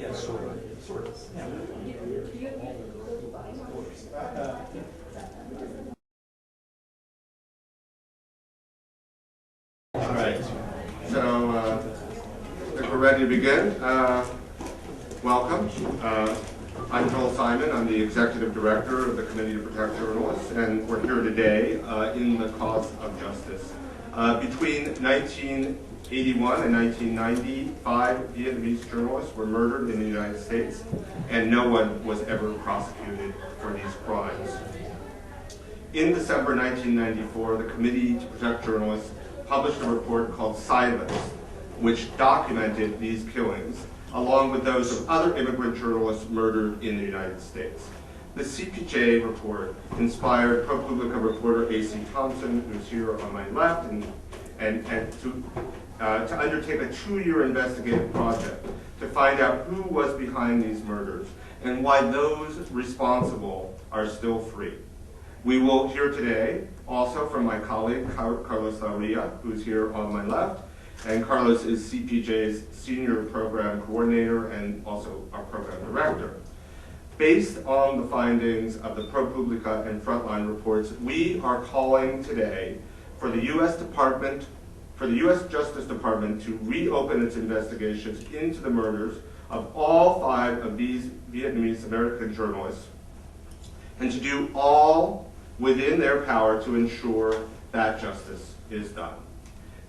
Yes, sort of. Yeah. All right. So I think we're ready to begin. Welcome. I'm Joel Simon. I'm the Executive Director of the Committee to Protect Journalists, and we're here today in the cause of justice. Between 1981 and 1995, Vietnamese journalists were murdered in the United States, and no one was ever prosecuted for these crimes. In December 1994, the Committee to Protect Journalists published a report called Silence, which documented these killings, along with those of other immigrant journalists murdered in the United States. The CPJ report inspired ProPublica reporter A.C. Thompson, who's here on my left, and to undertake a 2-year investigative project to find out who was behind these murders and why those responsible are still free. We will hear today also from my colleague, Carlos Lauria, who's here on my left, and Carlos is CPJ's Senior Program Coordinator and also our Program Director. Based on the findings of the ProPublica and Frontline reports, we are calling today for the U.S. Justice Department to reopen its investigations into the murders of all 5 of these Vietnamese American journalists, and to do all within their power to ensure that justice is done.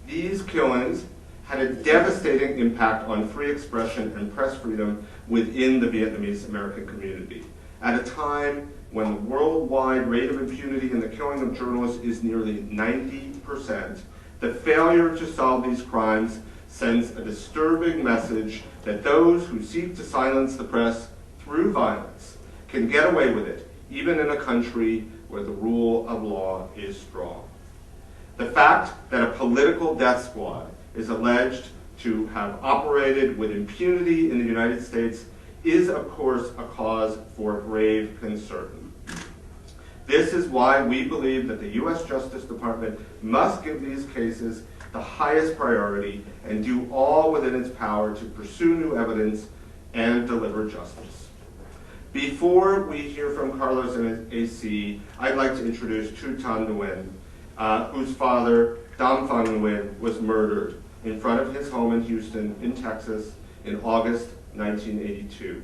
These killings had a devastating impact on free expression and press freedom within the Vietnamese American community. At a time when the worldwide rate of impunity in the killing of journalists is nearly 90%, the failure to solve these crimes sends a disturbing message that those who seek to silence the press through violence can get away with it, even in a country where the rule of law is strong. The fact that a political death squad is alleged to have operated with impunity in the United States is, of course, a cause for grave concern. This is why we believe that the U.S. Justice Department must give these cases the highest priority and do all within its power to pursue new evidence and deliver justice. Before we hear from Carlos and AC, I'd like to introduce Thu Tan Nguyen, whose father, Dam Phan Nguyen, was murdered in front of his home in Houston, in Texas, in August 1982.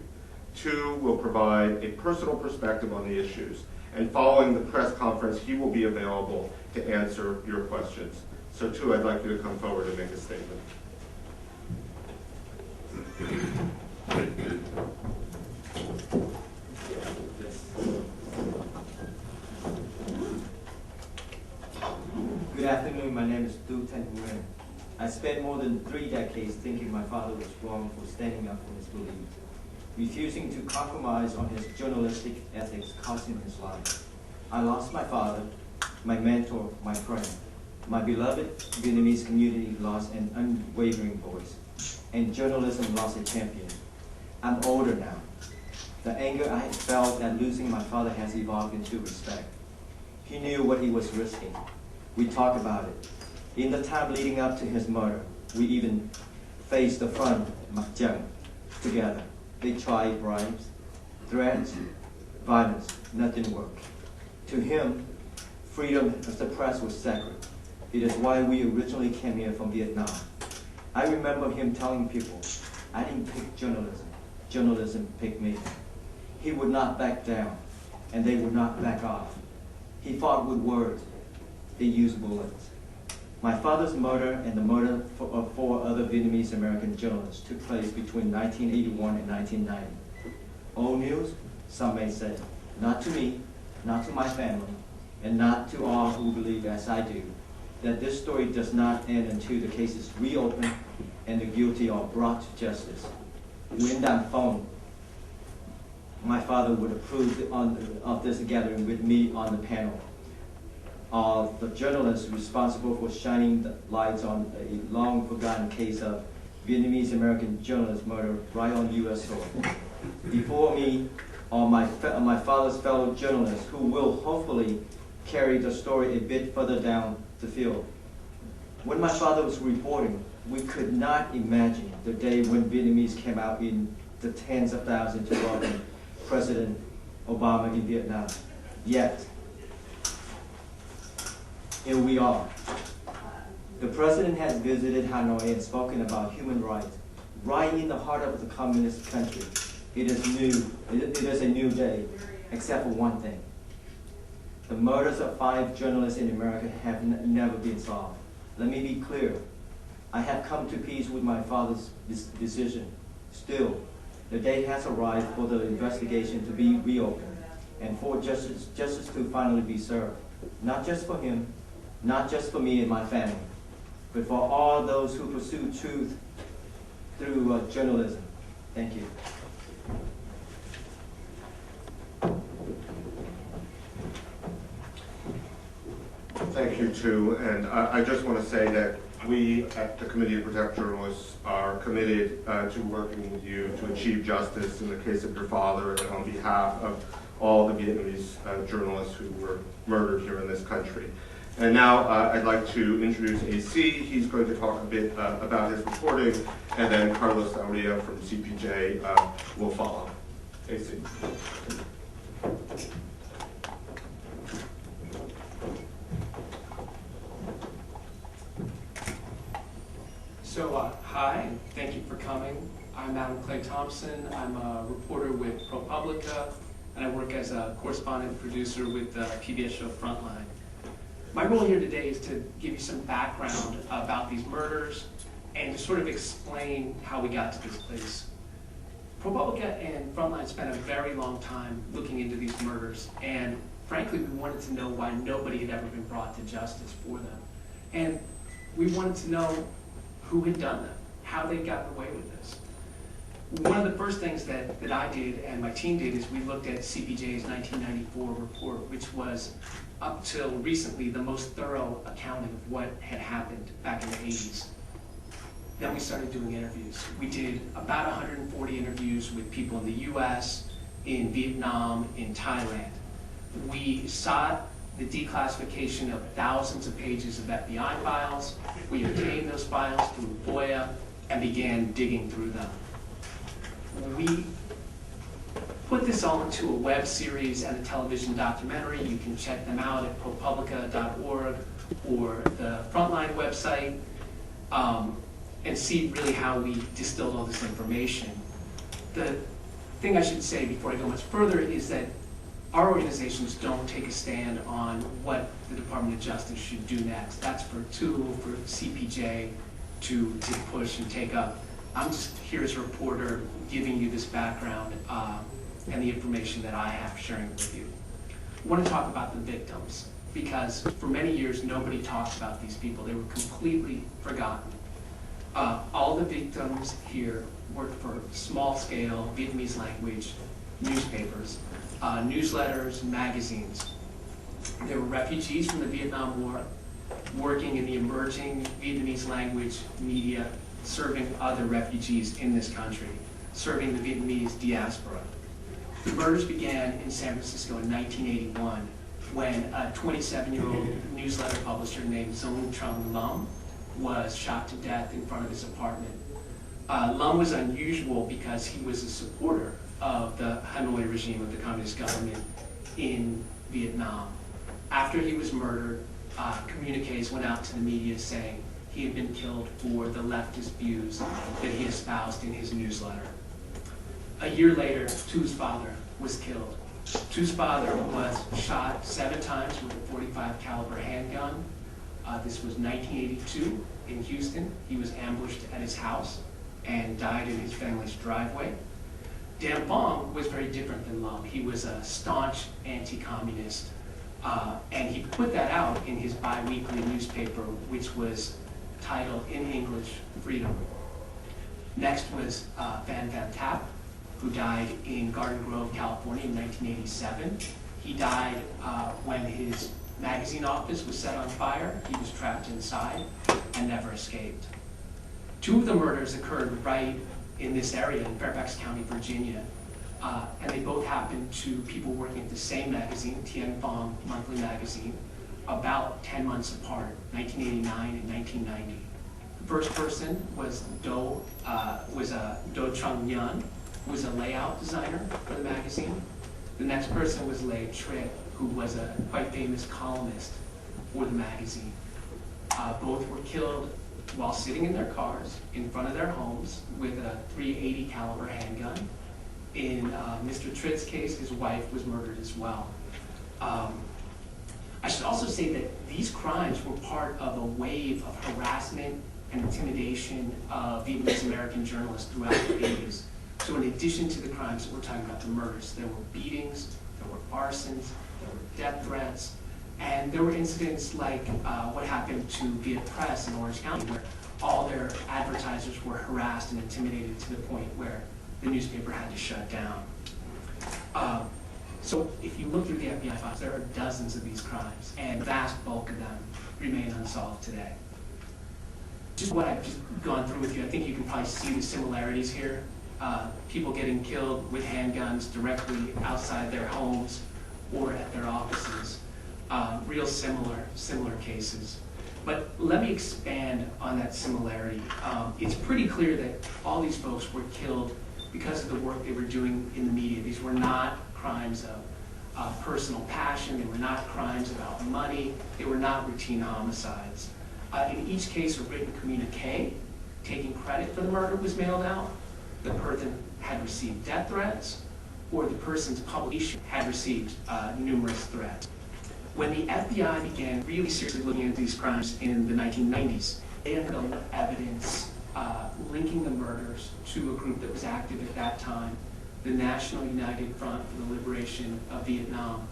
Thu will provide a personal perspective on the issues, and following the press conference, he will be available to answer your questions. So Thu, I'd like you to come forward and make a statement. Good afternoon, my name is Thu Tan Nguyen. I spent more than 3 decades thinking my father was wrong for standing up for his beliefs. Refusing to compromise on his journalistic ethics cost him his life. I lost my father, my mentor, my friend. My beloved Vietnamese community lost an unwavering voice, and journalism lost a champion. I'm older now. The anger I had felt at losing my father has evolved into respect. He knew what he was risking. We talked about it. In the time leading up to his murder, we even faced the front mahjong together. They tried bribes, threats, violence. Nothing worked. To him, freedom of the press was sacred. It is why we originally came here from Vietnam. I remember him telling people, I didn't pick journalism. Journalism picked me. He would not back down, and they would not back off. He fought with words. They used bullets. My father's murder and the murder of 4 other Vietnamese American journalists took place between 1981 and 1990. Old news, some may say, not to me, not to my family, and not to all who believe as I do, that this story does not end until the case is reopened and the guilty are brought to justice. When that phone, my father would approve of this gathering with me on the panel of the journalists responsible for shining the lights on a long-forgotten case of Vietnamese American journalist murder right on U.S. soil. Before me are my father's fellow journalists who will hopefully carry the story a bit further down the field. When my father was reporting, we could not imagine the day when Vietnamese came out in the tens of thousands to welcome President Obama in Vietnam. Yet, here we are. The president has visited Hanoi and spoken about human rights, right in the heart of the communist country. It is a new day, except for one thing. The murders of 5 journalists in America have never been solved. Let me be clear. I have come to peace with my father's decision. Still, the day has arrived for the investigation to be reopened and for justice to finally be served. Not just for him, not just for me and my family, but for all those who pursue truth through journalism. Thank you. Thank you, too. And I just want to say that we at the Committee to Protect Journalists are committed to working with you to achieve justice in the case of your father and on behalf of all the Vietnamese journalists who were murdered here in this country. And now I'd like to introduce AC. He's going to talk a bit about his reporting, and then Carlos Aurea from CPJ will follow. AC. So, hi, and thank you for coming. I'm Adam Clay Thompson. I'm a reporter with ProPublica, and I work as a correspondent producer with the PBS show Frontline. My role here today is to give you some background about these murders and to sort of explain how we got to this place. ProPublica and Frontline spent a very long time looking into these murders, and frankly, we wanted to know why nobody had ever been brought to justice for them. And we wanted to know who had done them, how they'd gotten away with this. One of the first things that I did and my team did is we looked at CPJ's 1994 report, which was, up till recently, the most thorough accounting of what had happened back in the 80s. Then we started doing interviews. We did about 140 interviews with people in the US, in Vietnam, in Thailand. We sought the declassification of thousands of pages of FBI files. We obtained those files through FOIA and began digging through them. We put this all into a web series and a television documentary. You can check them out at propublica.org or the Frontline website and see really how we distilled all this information. The thing I should say before I go much further is that our organizations don't take a stand on what the Department of Justice should do next. That's for TOO, for CPJ to push and take up. I'm just here as a reporter giving you this background and the information that I have, sharing it with you. I want to talk about the victims because for many years nobody talked about these people. They were completely forgotten. All the victims here worked for small-scale Vietnamese language newspapers, newsletters, magazines. They were refugees from the Vietnam War, working in the emerging Vietnamese language media, serving other refugees in this country, serving the Vietnamese diaspora. The murders began in San Francisco in 1981 when a 27-year-old newsletter publisher named Zenger Room was shot to death in front of his apartment. Lum was unusual because he was a supporter of the Hanoi regime of the communist government in Vietnam. After he was murdered, communiques went out to the media saying he had been killed for the leftist views that he espoused in his newsletter. A year later, Tu's father was killed. Tu's father was shot 7 times with a .45 caliber handgun. This was 1982 in Houston. He was ambushed at his house and died in his family's driveway. Dan Vong was very different than Lum. He was a staunch anti-communist, and he put that out in his bi-weekly newspaper, which was titled, in English, Freedom. Next was Van Tap, who died in Garden Grove, California in 1987. He died when his magazine office was set on fire. He was trapped inside and never escaped. 2 of the murders occurred right in this area in Fairfax County, Virginia. And they both happened to people working at the same magazine, Tien Phong Monthly Magazine, about 10 months apart, 1989 and 1990. The first person was Do Chung Nhan, was a layout designer for the magazine. The next person was Leigh Tritt, who was a quite famous columnist for the magazine. Both were killed while sitting in their cars in front of their homes with a .380 caliber handgun. In Mr. Tritt's case, his wife was murdered as well. I should also say that these crimes were part of a wave of harassment and intimidation of Vietnamese American journalists throughout the 80s. So in addition to the crimes that we're talking about, the murders, there were beatings, there were arsons, there were death threats, and there were incidents like what happened to Việt Press in Orange County, where all their advertisers were harassed and intimidated to the point where the newspaper had to shut down. So if you look through the FBI files, there are dozens of these crimes, and the vast bulk of them remain unsolved today. Just what I've just gone through with you, I think you can probably see the similarities here. People getting killed with handguns directly outside their homes or at their offices. Real similar cases. But let me expand on that similarity. It's pretty clear that all these folks were killed because of the work they were doing in the media. These were not crimes of personal passion. They were not crimes about money. They were not routine homicides. In each case, a written communique taking credit for the murder was mailed out. The person had received death threats, or the person's publication had received numerous threats. When the FBI began really seriously looking at these crimes in the 1990s, they uncovered evidence linking the murders to a group that was active at that time, the National United Front for the Liberation of Vietnam,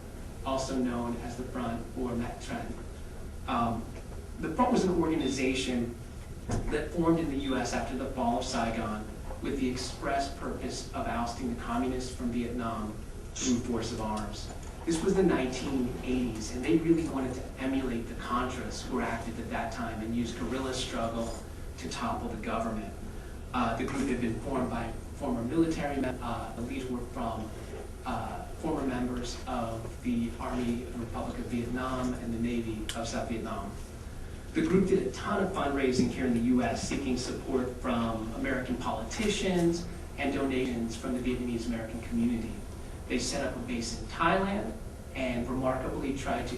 also known as the Front or Met Trend. The Front was an organization that formed in the U.S. after the fall of Saigon with the express purpose of ousting the communists from Vietnam through force of arms. This was the 1980s, and they really wanted to emulate the Contras who were active at that time and use guerrilla struggle to topple the government. The group had been formed by former military men. The leaders were from former members of the Army of the Republic of Vietnam and the Navy of South Vietnam. The group did a ton of fundraising here in the U.S., seeking support from American politicians and donations from the Vietnamese American community. They set up a base in Thailand and remarkably tried to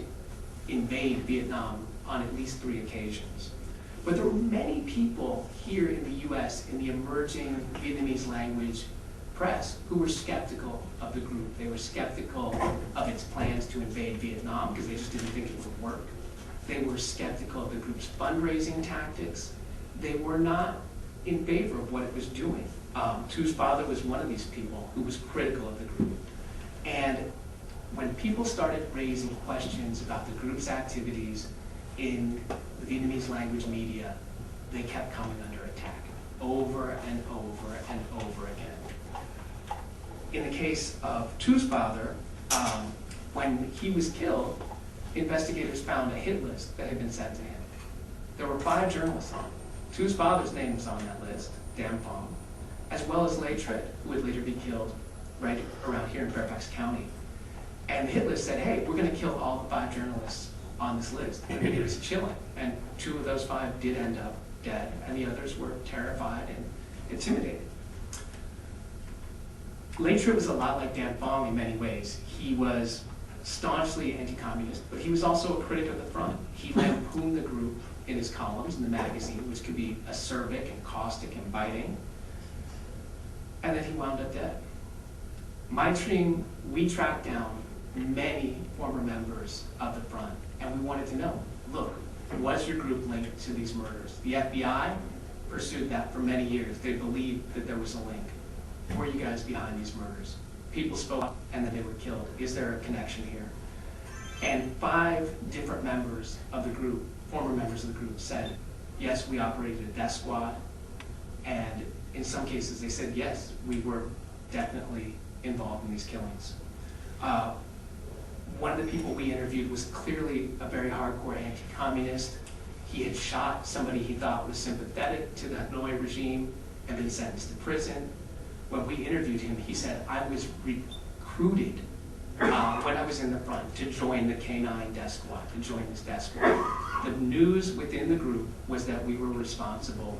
invade Vietnam on at least 3 occasions. But there were many people here in the U.S. in the emerging Vietnamese language press who were skeptical of the group. They were skeptical of its plans to invade Vietnam because they just didn't think it would work. They were skeptical of the group's fundraising tactics. They were not in favor of what it was doing. Thu's father was one of these people who was critical of the group. And when people started raising questions about the group's activities in the Vietnamese language media, they kept coming under attack over and over and over again. In the case of Thu's father, when he was killed, investigators found a hit list that had been sent to him. There were 5 journalists on it. Thu's father's name was on that list, Dan Pham, as well as Leigh Tritt, who would later be killed right around here in Fairfax County. And the hit list said, hey, we're going to kill all the 5 journalists on this list. I mean, it was chilling. And 2 of those 5 did end up dead, and the others were terrified and intimidated. Leigh Tritt was a lot like Dan Pham in many ways. He was staunchly anti-communist, but he was also a critic of the Front. He lampooned the group in his columns in the magazine, which could be acerbic and caustic and biting. And then he wound up dead. My team, we tracked down many former members of the Front, and we wanted to know, look, was your group linked to these murders? The FBI pursued that for many years. They believed that there was a link. Were you guys behind these murders? People spoke up, and then they were killed. Is there a connection here? And 5 different members of the group, former members of the group, said, yes, we operated a death squad. And in some cases, they said, yes, we were definitely involved in these killings. One of the people we interviewed was clearly a very hardcore anti-communist. He had shot somebody he thought was sympathetic to the Hanoi regime and been sentenced to prison. When we interviewed him, he said, I was recruited when I was in the Front to join the K9 death squad, to join this death squad. The news within the group was that we were responsible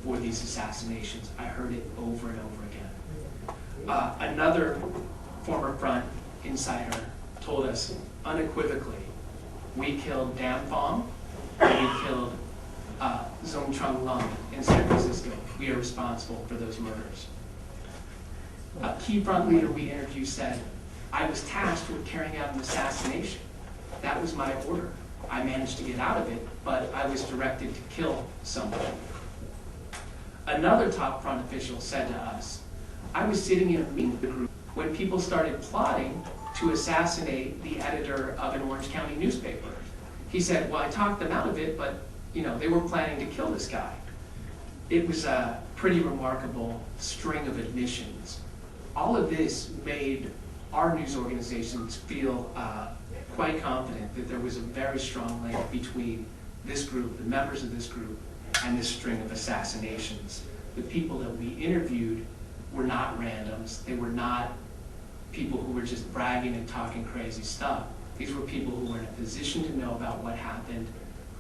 for these assassinations. I heard it over and over again. Another former front insider told us unequivocally, we killed Dan Fong, and we killed Zong Chung Lung in San Francisco. We are responsible for those murders. A key front leader we interviewed said, I was tasked with carrying out an assassination. That was my order. I managed to get out of it, but I was directed to kill someone. Another top front official said to us, I was sitting in a meeting with the group when people started plotting to assassinate the editor of an Orange County newspaper. He said, well, I talked them out of it, but they were planning to kill this guy. It was a pretty remarkable string of admissions. All of this made our news organizations feel quite confident that there was a very strong link between this group, the members of this group, and this string of assassinations. The people that we interviewed were not randoms. They were not people who were just bragging and talking crazy stuff. These were people who were in a position to know about what happened,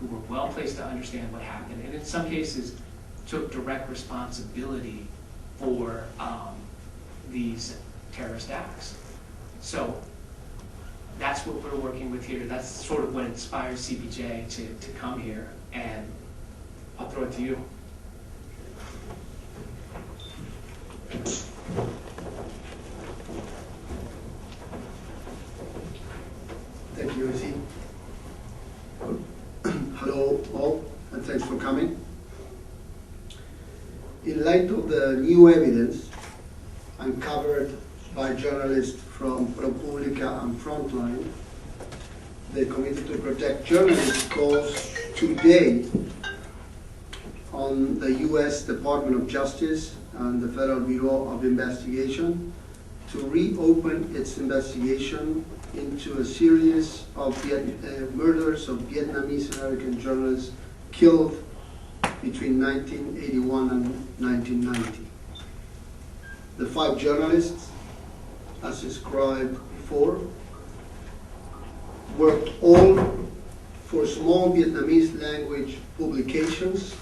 who were well placed to understand what happened, and in some cases took direct responsibility for these terrorist acts. So that's what we're working with here. That's sort of what inspired CPJ to come here, and I'll throw it to you. Thank you, AC. Hello all, and thanks for coming. In light of the new evidence uncovered by journalists from ProPublica and Frontline, the Committee to Protect Journalists calls today on the U.S. Department of Justice and the Federal Bureau of Investigation to reopen its investigation into a series of murders of Vietnamese American journalists killed between 1981 and 1990. The 5 journalists, as described before, worked all for small Vietnamese language publications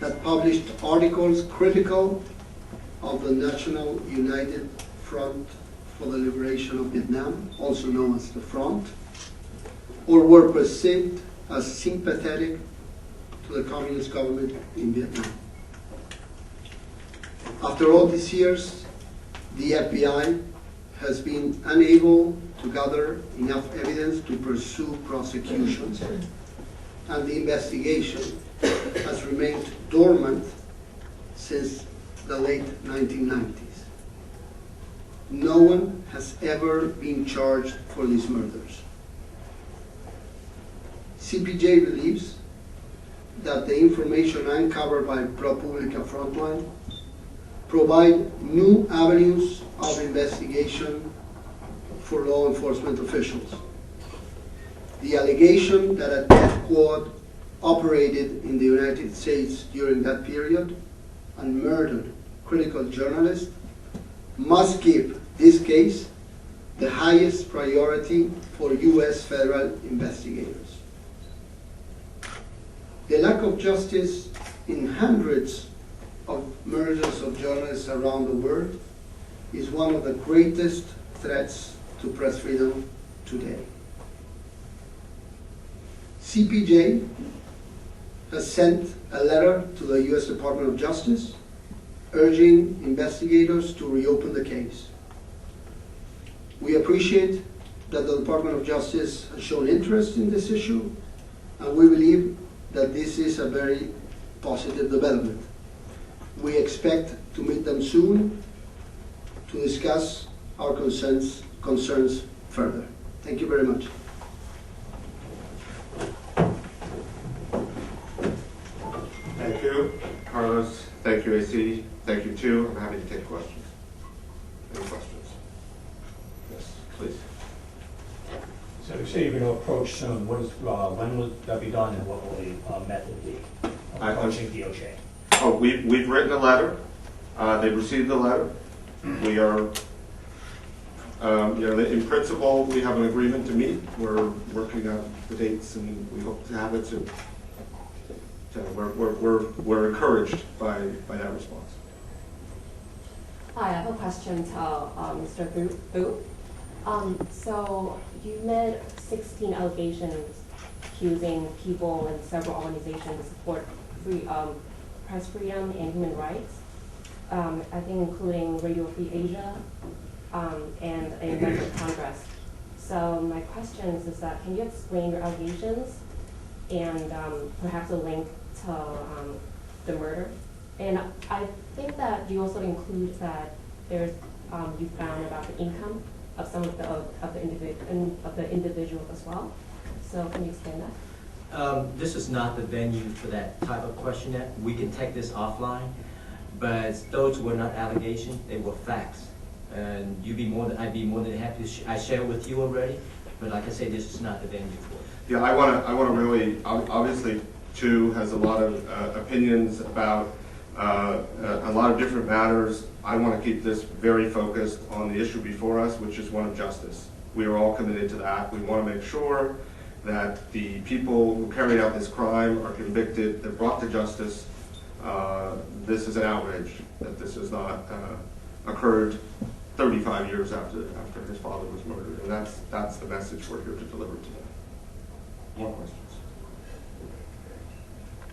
that published articles critical of the National United Front for the Liberation of Vietnam, also known as the Front, or were perceived as sympathetic to the communist government in Vietnam. After all these years, the FBI has been unable to gather enough evidence to pursue prosecutions, and the investigation has remained dormant since the late 1990s. No one has ever been charged for these murders. CPJ believes that the information uncovered by ProPublica Frontline provide new avenues of investigation for law enforcement officials. The allegation that a death squad operated in the United States during that period and murdered critical journalists must give this case the highest priority for U.S. federal investigators. The lack of justice in hundreds of murders of journalists around the world is one of the greatest threats to press freedom today. CPJ has sent a letter to the U.S. Department of Justice urging investigators to reopen the case. We appreciate that the Department of Justice has shown interest in this issue, and we believe that this is a very positive development. We expect to meet them soon to discuss our concerns further. Thank you very much. Thank you, Carlos. Thank you, AC. Thank you, too. I'm happy to take questions. Any questions? Yes, please. So you say you're going to approach soon. When will that be done, and what will the method be of approaching DOJ? Oh, we've written a letter. They've received the letter. We are, in principle, we have an agreement to meet. We're working out the dates, and we hope to have it soon. So we're encouraged by that response. Hi, I have a question to Mr. Fu. So you made 16 allegations accusing people and several organizations to support press freedom and human rights. I think including Radio Free Asia and a member of Congress. So my question is that can you explain your allegations and perhaps a link to the murder? And I think that you also include that there's you found about the income of some of the individuals as well. So can you explain that? This is not the venue for that type of question yet. We can take this offline, but those were not allegations, they were facts. And I'd be more than happy to I share with you already, but like I say, this is not the venue for it. Yeah, I want to really, obviously, Chu has a lot of opinions about a lot of different matters. I want to keep this very focused on the issue before us, which is one of justice. We are all committed to that. We want to make sure that the people who carried out this crime are convicted, they're brought to justice. This is an outrage that this has not occurred 35 years after his father was murdered, and that's the message we're here to deliver today. More questions?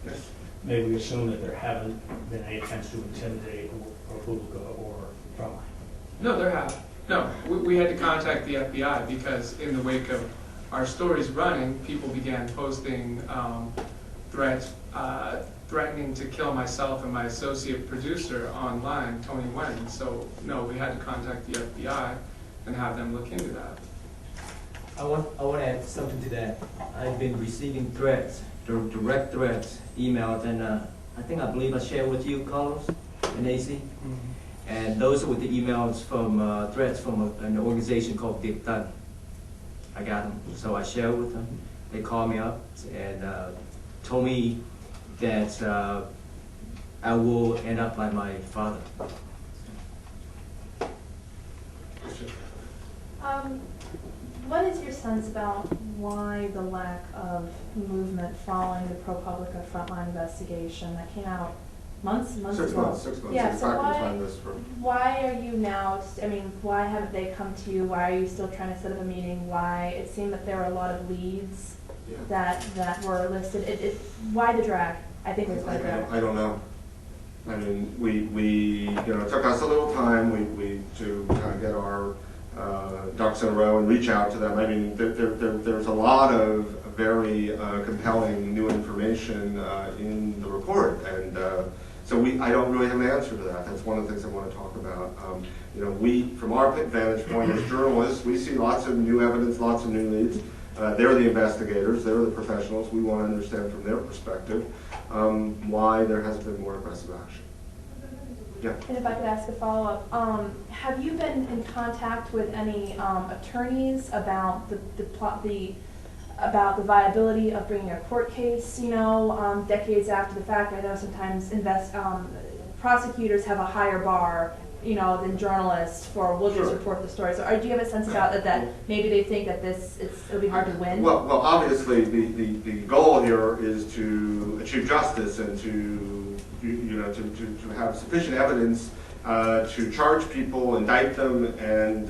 Yes. May we assume that there haven't been any attempts to intimidate ProPublica or Frontline? No, there have. No, we had to contact the FBI because in the wake of our stories running, people began posting threats, threatening to kill myself and my associate producer online, Tony Wen. So, no, we had to contact the FBI and have them look into that. I want to add something to that. I've been receiving threats, direct threats, emails, and I believe I shared with you, Carlos and AC. Mm-hmm. And those were the emails from threats from an organization called Việt. I got them, so I shared with them. They called me up and told me that I will end up like my father. What is your sense about why the lack of movement following the ProPublica Frontline investigation that came out months ago? 6 months. Yeah, so why are you now, why haven't they come to you? Why are you still trying to set up a meeting? Why? It seemed that there were a lot of leads that were listed. Why the drag? I think it's the drag. I don't know. I mean, we it took us a little time to kind of get our ducks in a row and reach out to them. I mean, there's a lot of very compelling new information in the report, and so I don't really have an answer to that. That's one of the things I want to talk about. We, from our vantage point as journalists, we see lots of new evidence, lots of new leads. They're the investigators, they're the professionals. We want to understand from their perspective why there hasn't been more aggressive action. Yeah. And if I could ask a follow-up, have you been in contact with any attorneys about about the viability of bringing a court case? Decades after the fact, I know sometimes prosecutors have a higher bar, than journalists for we'll just report the story. So, do you have a sense about that maybe they think that it'll be hard to win? Well, obviously the goal here is to achieve justice and to have sufficient evidence to charge people, indict them, and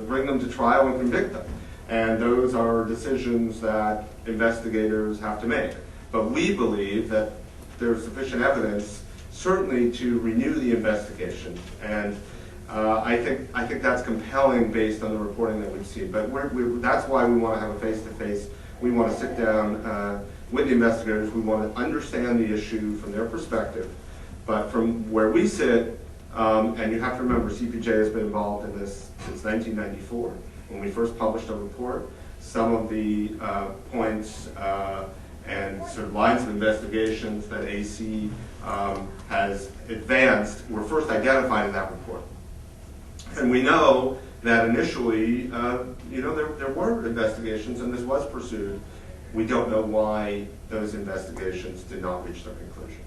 bring them to trial and convict them. And those are decisions that investigators have to make. But we believe that there's sufficient evidence, certainly, to renew the investigation. And I think that's compelling based on the reporting that we've seen. But that's why we want to have a face-to-face. We want to sit down with the investigators. We want to understand the issue from their perspective. But from where we sit, and you have to remember, CPJ has been involved in this since 1994. When we first published a report, some of the points and sort of lines of investigations that AC has advanced were first identified in that report. And we know that initially, there were investigations and this was pursued. We don't know why those investigations did not reach their conclusion.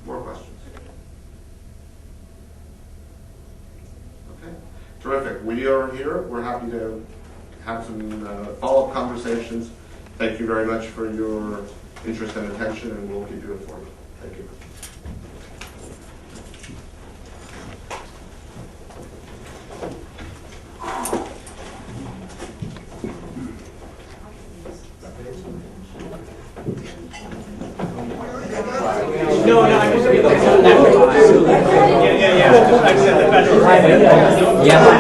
More questions? Okay, terrific. We are here. We're happy to have some follow-up conversations. Thank you very much for your interest and attention, and we'll keep you informed. Thank you. No, I was reading I said the federal. Yeah.